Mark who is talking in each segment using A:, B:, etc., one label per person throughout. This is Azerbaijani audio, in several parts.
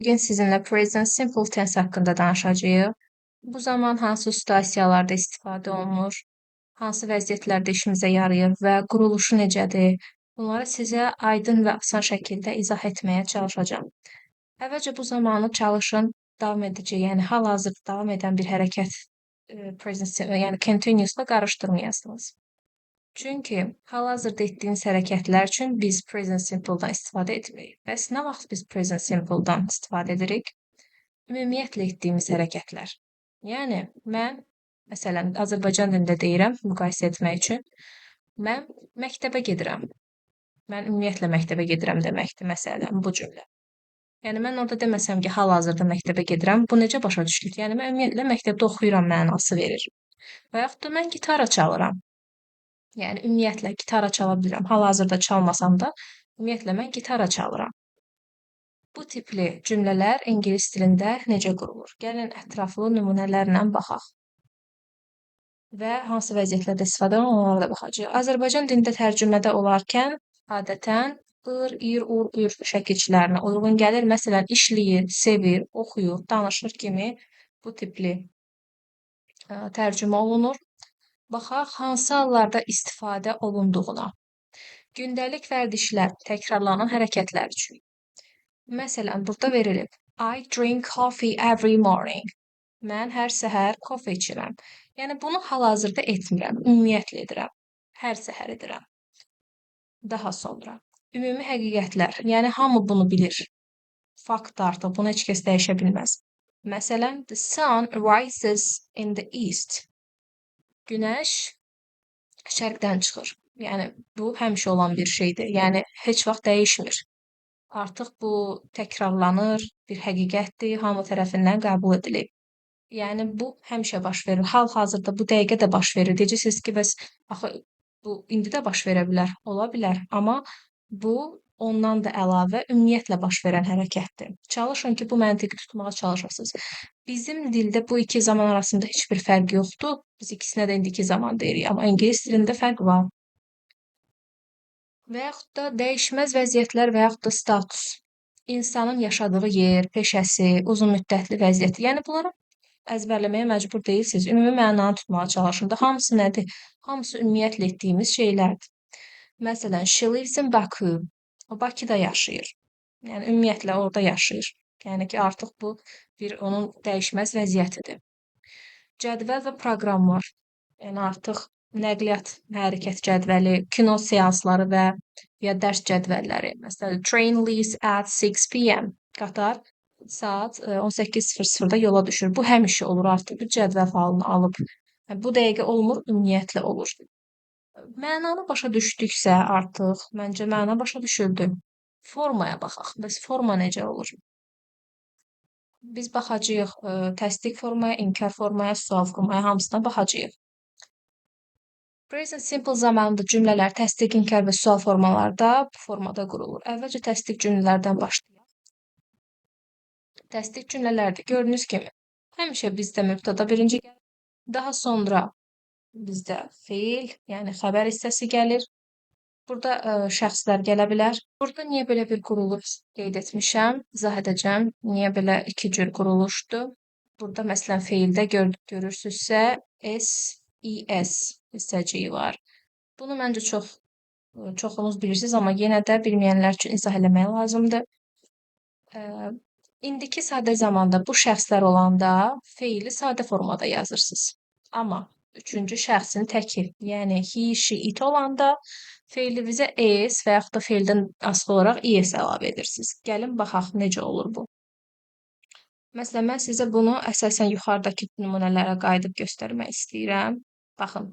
A: Bugün sizinle present simple tense hakkında danışacağıq. Bu zaman hansı situasiyalarda istifadə olunur, hansı vəziyyətlərdə işimizə yarayır və quruluşu necədir? Bunları sizə aydın və asan şəkildə izah etməyə çalışacağım. Əvvəlcə bu zamanı çalışın davam edici, yəni hal-hazırda davam edən bir hərəkət present, yəni continuousla qarışdırmayasınız. Çünki hal-hazırda etdiyiniz hərəkətlər üçün biz present simple-dan istifadə etmirik. Bəs nə vaxt biz present simple-dan istifadə edirik? Ümumiyyətlə etdiyimiz hərəkətlər. Yəni mən məsələn Azərbaycan dilində deyirəm müqayisə etmək üçün. Mən məktəbə gedirəm. Mən ümumiyyətlə məktəbə gedirəm deməkdir məsələn bu cümlə. Yəni mən orada deməsəm ki, hal-hazırda məktəbə gedirəm, bu necə başa düşülür? Yəni mən ümumiyyətlə məktəbdə oxuyuram mənası verir. Və yaxud da mən gitara çalıram. Yəni ümumiyyətlə gitara çala bilirəm. Hal-hazırda çalmasam da, ümumiyyətlə mən gitara çalıram. Bu tipli cümlələr ingilis dilində necə qurulur? Gəlin ətraflı nümunələrlə baxaq. Və hansı vəziyyətlərdə istifadə olunur, onlara da baxacağıq. Azərbaycan dilində tərcümədə olarkən adətən ır, ir, ur, ür şəkilçilərinə uyğun gəlir. Məsələn, işləyir, sevir, oxuyur, danışır kimi bu tipli tərcümə olunur. Baxaq, hansı hallarda istifadə olunduğuna. Gündəlik vərdişlər, təkrarlanan hərəkətlər üçün. Məsələn, burada verilib. I drink coffee every morning. Mən hər səhər kofe içirəm. Yəni, bunu hal-hazırda etmirəm, ümumiyyətlə edirəm. Hər səhər edirəm. Daha sonra. Ümumi həqiqətlər, yəni hamı bunu bilir. Fakt artıq, bunu heç kəs dəyişə bilməz. Məsələn, the sun rises in the east. Günəş şərqdən çıxır. Yəni, bu həmişə olan bir şeydir. Yəni, heç vaxt dəyişmir. Artıq bu təkrarlanır, bir həqiqətdir, hamı tərəfindən qəbul edilib. Yəni, bu həmişə baş verir. Hal-hazırda bu dəqiqə də baş verir. Deyəcəksiniz ki, bəs axı bu indi də baş verə bilər, ola bilər. Amma bu ondan da əlavə ümumiyyətlə baş verən hərəkətdir. Çalışın ki, bu məntiqi tutmağa çalışasınız. Bizim dildə bu iki zaman arasında heç bir fərq yoxdur. Biz ikisinə də indiki zaman deyirik, amma ingilis dilində fərq var. Və yaxud da dəyişməz vəziyyətlər və yaxud da status. İnsanın yaşadığı yer, peşəsi, uzunmüddətli vəziyyəti. Yəni, bunları əzbərləməyə məcbur deyilsiniz. Ümumi mənanı tutmağa çalışın da. Hamısı nədir? Hamısı ümumiyyətlə etdiyimiz şeylərdir. Məsələn, she lives in Baku. O Bakıda yaşayır. Yəni, ümumiyyətlə orada yaşayır. Yəni ki, artıq bu bir onun dəyişməz vəziyyətidir. Cədvəl və proqramlar. Yəni, artıq nəqliyyat hərəkət cədvəli, kino seansları və ya dərs cədvəlləri. Məsələn, train leaves at 6 p.m. Qatar saat 18:00-da yola düşür. Bu həmişə olur artıq. Bu cədvəl halını alıb. Bu dəqiqə olmur, ümumiyyətlə olur. Mənanı başa düşdüksə artıq, məncə məna başa düşüldü. Formaya baxaq. Bəs forma necə olur? Biz baxacağıq təsdiq formaya, inkar formaya, sual formaya, hamısına baxacağıq. Present simple zamanında cümlələr təsdiq, inkar və sual formalarda bu formada qurulur. Əvvəlcə təsdiq cümlələrdən başlayaq. Təsdiq cümlələrdə gördüyünüz kimi həmişə bizdə mübtəda birinci gəlir. Daha sonra bizdə feil, yəni xəbər hissəsi gəlir. Burada şəxslər gələ bilər. Burada niyə belə bir quruluş qeyd etmişəm, izah edəcəm. Niyə belə iki cür quruluşdur? Burada məsələn feildə görürsünüzsə S-I-S hissəciyi var. Bunu məncə çoxunuz bilirsiniz, amma yenə də bilməyənlər üçün izah eləmək lazımdır. İndiki sadə zamanda bu şəxslər olanda feili sadə formada yazırsınız. Amma üçüncü şəxsin təki, yəni he, she, it olanda feilivizə es və yaxud da feildən asılı olaraq es əlavə edirsiniz. Gəlin, baxaq necə olur bu. Məsələn, mən sizə bunu əsasən yuxarıdakı nümunələrə qayıdıb göstərmək istəyirəm. Baxın,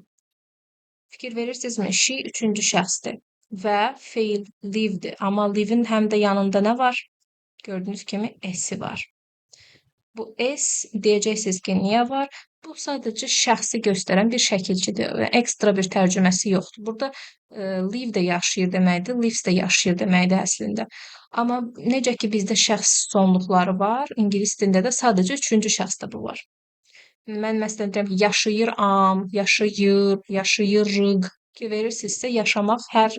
A: fikir verirsinizmi? She üçüncü şəxsdir və feil live'dir. Amma live'in həm də yanında nə var? Gördüyünüz kimi s-i var. Bu S deyəcəksiniz ki, niyə var? Bu sadəcə şəxsi göstərən bir şəkilçidir və ekstra bir tərcüməsi yoxdur. Burada live də yaşayır deməkdir, lives də yaşayır deməkdir əslində. Amma necə ki, bizdə şəxs sonluqları var, ingilis dilində də sadəcə üçüncü şəxsdə bu var. Mən məsələn deyirəm ki, yaşayıram, yaşayır, yaşayırıq ki, verirsinizsə yaşamaq hər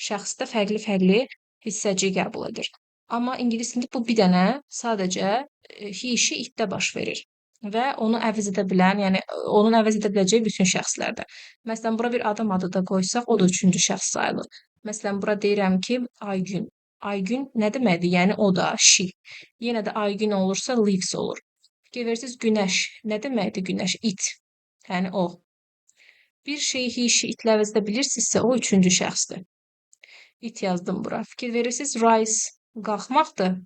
A: şəxsdə fərqli-fərqli hissəciyi qəbul edir. Amma ingilis dilində bu bir dənə sadəcə he, she, itdə baş verir və onu əvəz edə bilən, yəni onun əvəz edə biləcəyi bütün şəxslərdə. Məsələn, bura bir adam adı da qoysaq, o da üçüncü şəxs sayılır. Məsələn, bura deyirəm ki, Aygün. Aygün nə deməkdir? Yəni o da, she. Yenə də Aygün olursa leaves olur. Fikir verirsiniz, günəş nə deməkdir? Günəş, it. Yəni o. Bir şeyi he, she, itlə əvəz edə bilirsinizsə, o üçüncü şəxsdir. It yazdım bura. Fikir verirsiniz, rise qalxmaqdır.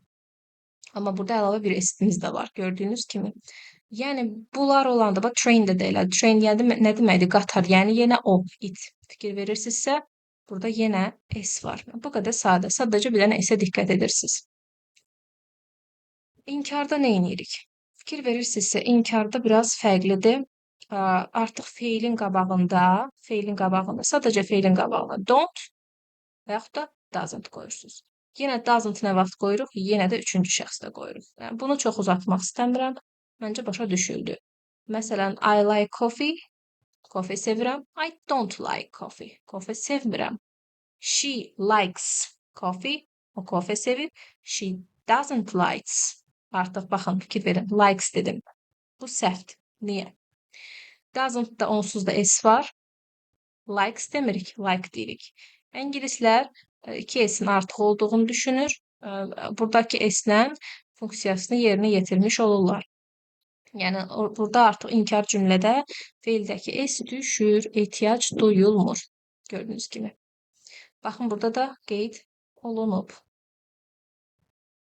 A: Amma burada əlavə bir s-imiz də var, gördüyünüz kimi. Yəni bunlar olanda, bax train də elədi. Train yəni nə deməkdir? Qatar. Yəni yenə o, it. Fikir verirsinizsə, burada yenə s var. Bu qədər sadə. Sadəcə bir dənə s-ə diqqət edirsiniz. İnkarda nə edirik? Fikir verirsinizsə, inkarda biraz fərqlidir. Artıq feilin qabağında, sadəcə feilin qabağında don't və yaxud da doesn't qoyursunuz. Yenə doesn't nə vaxt qoyuruq? Yenə də üçüncü şəxsdə qoyuruq. Yəni, bunu çox uzatmaq istəmirəm. Məncə başa düşüldü. Məsələn, I like coffee. Coffee sevirəm. I don't like coffee. Coffee sevmirəm. She likes coffee. O coffee sevir. She doesn't likes. Artıq baxın, fikir verin. Likes dedim. Bu səhvdir. Niyə? Doesn't da onsuz da s var. Likes demirik, like deyirik. İngilislər 2 s-in artıq olduğunu düşünür. Buradakı s-lə funksiyasını yerinə yetirmiş olurlar. Yəni burada artıq inkar cümlədə feildəki s düşür, ehtiyac duyulmur. Gördüyünüz kimi. Baxın, burada da qeyd olunub.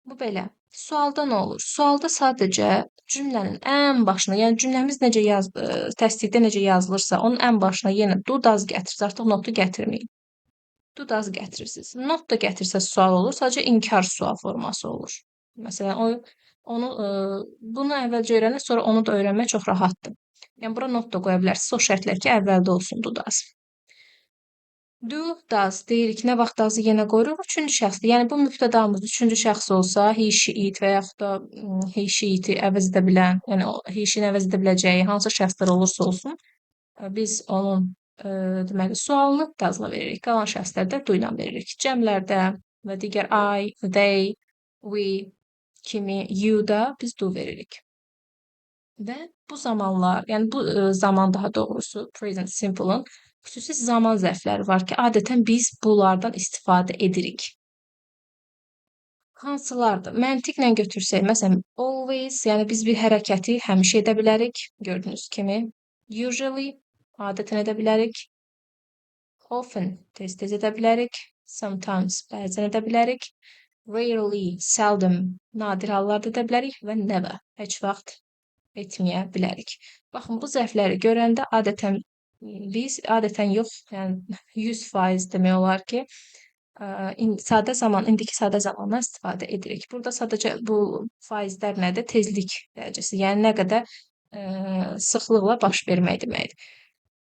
A: Bu belə. Sualda nə olur? Sualda sadəcə cümlənin ən başına, yəni cümləmiz təsdiqdə necə yazılırsa, onun ən başına yenə do, does gətirirsiniz. Artıq notu gətirməyin. Do, does gətirirsiniz. Not da gətirsəz sual olur, sadəcə inkar sual forması olur. Məsələn, bunu əvvəlcə öyrənir, sonra onu da öyrənmək çox rahatdır. Yəni, bura not da qoya bilərsiniz. O şərtlər ki, əvvəldə olsun do, does. Do, does deyirik. Nə vaxt does-ı yenə qoyuruq? Üçüncü şəxsdir. Yəni, bu mübtədamız üçüncü şəxs olsa, he, she, it və yaxud da he, she, it-i əvəz edə bilən, yəni he, she-ni əvəz edə biləcəyi hansı şəxslər olursa olsun, biz onun deməli, sualını does-la veririk. Qalan şəxslərdə do ilə veririk. Cəmlərdə və digər I, they, we kimi you-da biz do veririk. Və bu zamanlar, yəni bu zaman daha doğrusu present simple-ın xüsusi zaman zərfləri var ki, adətən biz bunlardan istifadə edirik. Hansılardır? Məntiqlə götürsək, məsələn, always, yəni biz bir hərəkəti həmişə edə bilərik, gördüyünüz kimi. Usually, adətən edə bilərik. Often, tez-tez edə bilərik. Sometimes, bəzən edə bilərik. Rarely, seldom, nadir hallarda edə bilərik və never, heç vaxt etməyə bilərik. Baxın, bu zərfləri görəndə adətən yox, yəni 100% demək olar ki, indiki sadə zamandan istifadə edirik. Burada sadəcə bu faizlər nədir? Tezlik dərəcəsi, yəni nə qədər sıxlıqla baş vermək deməkdir.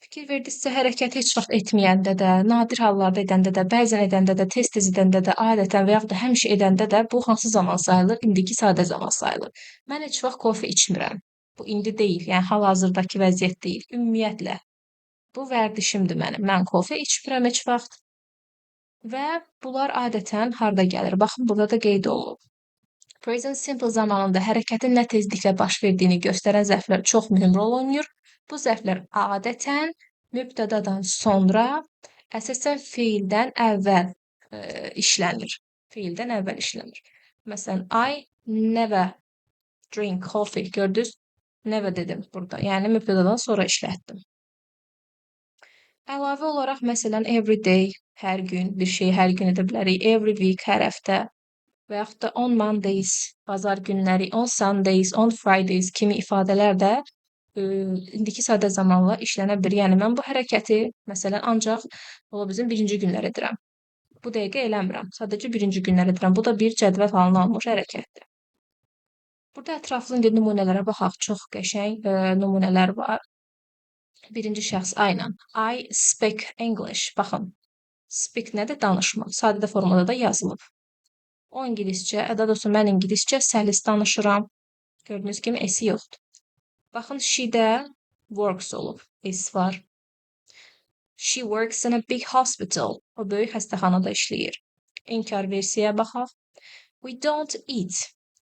A: Fikir verdinizsə, hərəkəti heç vaxt etməyəndə də, nadir hallarda edəndə də, bəzən edəndə də, tez-tez edəndə də, adətən və yaxud da həmişə edəndə də bu hansı zaman sayılır? İndiki sadə zaman sayılır. Mən heç vaxt kofe içmirəm. Bu indi deyil, yəni hal-hazırdakı vəziyyət deyil. Ümumiyyətlə, bu vərdişimdir mənim. Mən kofe içmirəm heç vaxt. Və bunlar adətən harda gəlir? Baxın, burada da qeyd olunub. Present simple zamanında hərəkətin nə tezliklə baş verdiyini göstərən zərflər çox mühüm rol oynayır. Bu zərflər adətən mübtədadan sonra əsasən feildən əvvəl işlənir. Feildən əvvəl işlənir. Məsələn, I never drink coffee. Gördünüz? Never dedim burada. Yəni mübtədadan sonra işlətdim. Əlavə olaraq, məsələn, every day, hər gün, bir şeyi hər gün edə bilərik. Every week, hər həftə. Və yaxud da on Mondays, bazar günləri, on Sundays, on Fridays kimi ifadələr də indiki sadə zamanla işlənə bilir. Yəni, mən bu hərəkəti, məsələn, ancaq ola bizim birinci günlər edirəm. Bu dəqiqə eləmirəm. Sadəcə birinci günlər edirəm. Bu da bir cədvəl halına alınmış hərəkətdir. Burada ətraflı nümunələrə baxaq. Çox qəşəng nümunələr var. Birinci şəxs I ilə. I speak English. Baxın, speak nədir? Danışmaq. Sadə formada da yazılıb. O ingiliscə, daha doğrusu mən ingiliscə səlis danışıram. Gördüyünüz kimi s-i yoxdur. Baxın, she-də works olub. S var. She works in a big hospital. O böyük xəstəxanada işləyir. İnkar versiyaya baxaq. We don't eat.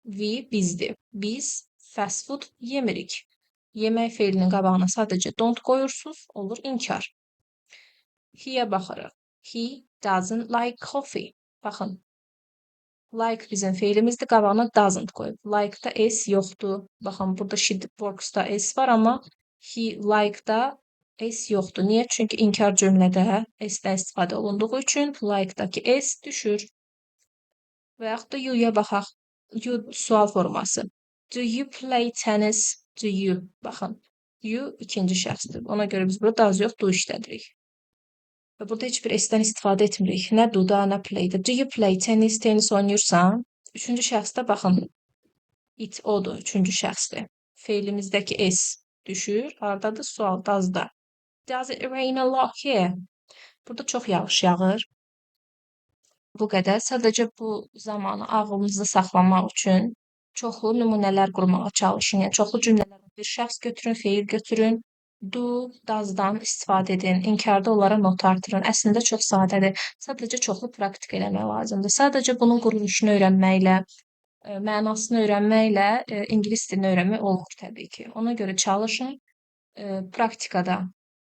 A: We bizdir. Biz fast food yemirik. Yemək feilinin qabağına sadəcə don't qoyursunuz, olur inkar. He-yə baxırıq. He doesn't like coffee. Baxın, like bizim feilimizdir, qabağına doesn't qoyub. Like-da s yoxdur. Baxın, burada she works-da s var, amma he like-da s yoxdur. Niyə? Çünki inkar cümlədə s-dən istifadə olunduğu üçün like-dakı s düşür. Və yaxud da you-ya baxaq. You sual forması. Do you play tennis? Do you? Baxın, you ikinci şəxsdir. Ona görə biz burada does yox, do işlədirik. Və burada heç bir s-dən istifadə etmirik. Nə do-da, nə play-də. Do you play tennis? Tenis oynayırsan? Üçüncü şəxsdə baxın. It odur, üçüncü şəxsdir. Feilimizdəki s düşür. Hardadır? Sual, does-da. Does it rain a lot here? Burada çox yağış yağır. Bu qədər. Sadəcə bu zamanı ağlınızda saxlamaq üçün çoxlu nümunələr qurmağa çalışın. Yəni çoxlu cümlələrdən bir şəxs götürün, feil götürün. Do, does-dan istifadə edin. İnkarda onlara not artırın. Əslində çox sadədir. Sadəcə çoxlu praktika eləmək lazımdır. Sadəcə bunun quruluşunu öyrənməklə, mənasını öyrənməklə ingilis dilini öyrənmək olmur təbii ki. Ona görə çalışın, praktikada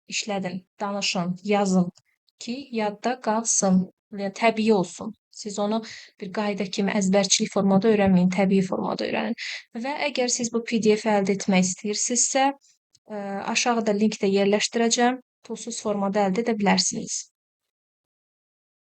A: işlədin, danışın, yazın ki, yadda qalsın. Yəni təbii olsun. Siz onu bir qayda kimi əzbərçilik formada öyrənməyin, təbii formada öyrənin. Və əgər siz bu PDF əldə etmək istəyirsinizsə, aşağıda linkdə yerləşdirəcəm. Pulsuz formada əldə edə bilərsiniz.